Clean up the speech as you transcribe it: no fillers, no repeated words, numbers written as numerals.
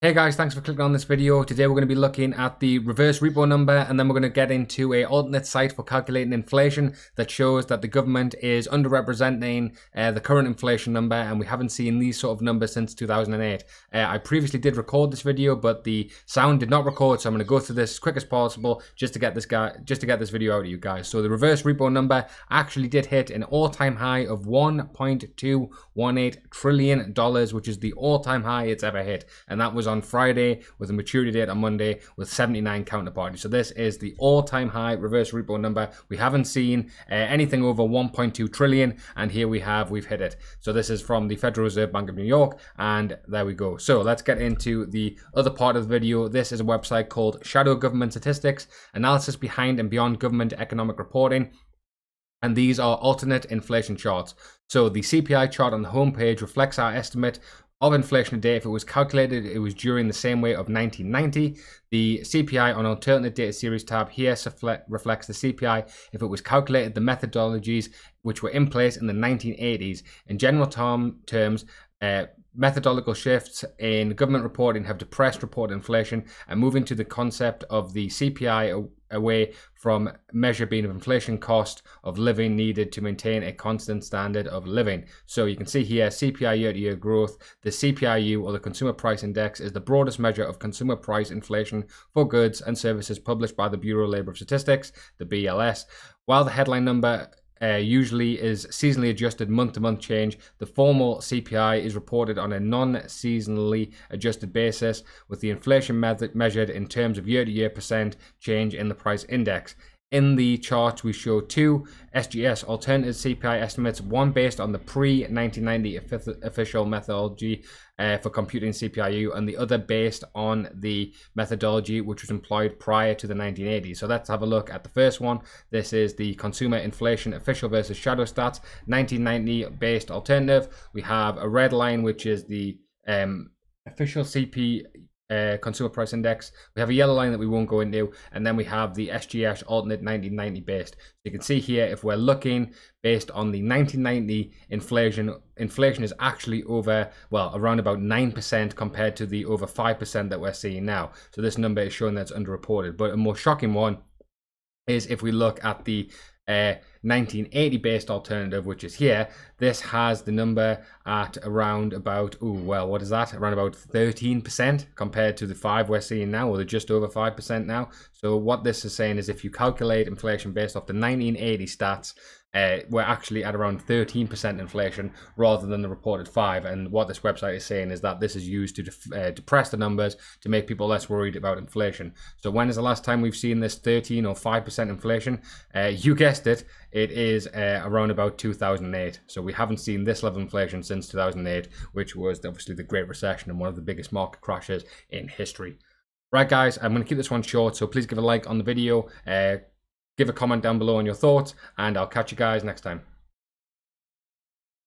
Hey guys, thanks for clicking on this video. Today we're going to be looking at the reverse repo number, and then we're going to get into an alternate site for calculating inflation that shows that the government is underrepresenting the current inflation number, and we haven't seen these sort of numbers since 2008. I previously did record this video, but the sound did not record, so I'm going to go through this as quick as possible just to get this video out to you guys. So the reverse repo number actually did hit an all-time high of $1.218 trillion, which is the all-time high it's ever hit, and that was on Friday with a maturity date on Monday with 79 counterparties. So this is the all-time high reverse repo number. We haven't seen anything over 1.2 trillion, and here we've hit it. So this is from the Federal Reserve Bank of New York, and there we go. So let's get into the other part of the video. This is a website called Shadow Government Statistics, Analysis Behind and Beyond Government Economic Reporting. And these are alternate inflation charts. So the CPI chart on the homepage reflects our estimate of inflation today. If it was calculated, it was during the same way of 1990. The CPI on alternate data series tab here reflects the CPI if it was calculated, the methodologies which were in place in the 1980s. In general terms, methodological shifts in government reporting have depressed reported inflation, and moving to the concept of the CPI away from measure being of inflation cost of living needed to maintain a constant standard of living. So you can see here CPI year-to-year growth. The CPIU, or the Consumer Price Index, is the broadest measure of consumer price inflation for goods and services published by the Bureau of Labor Statistics, the BLS. While the headline number usually is seasonally adjusted month-to-month change, the formal CPI is reported on a non-seasonally adjusted basis, with the inflation method measured in terms of year-to-year percent change in the price index. In the chart, we show two SGS alternative CPI estimates, one based on the pre-1990 official methodology for computing CPIU, and the other based on the methodology which was employed prior to the 1980s. So let's have a look at the first one. This is the consumer inflation official versus shadow stats, 1990 based alternative. We have a red line, which is the official Consumer Price Index. We have a yellow line that we won't go into, and then we have the SGS alternate 1990 based. So you can see here, if we're looking based on the 1990 inflation is actually over, well, around about 9% compared to the over 5% that we're seeing now. So this number is showing that's underreported. But a more shocking one is if we look at the 1980 based alternative, which is here. This has the number at around about, what is that? Around about 13% compared to the 5 we're seeing now, or the just over 5% now. So what this is saying is if you calculate inflation based off the 1980 stats, we're actually at around 13% inflation rather than the reported 5. And what this website is saying is that this is used to depress the numbers to make people less worried about inflation. So when is the last time we've seen this 13 or 5% inflation? You guessed it, it is around about 2008. So we haven't seen this level of inflation since 2008, which was obviously the Great Recession and one of the biggest market crashes in history. Right guys, I'm going to keep this one short, so please give a like on the video. Give a comment down below on your thoughts, and I'll catch you guys next time.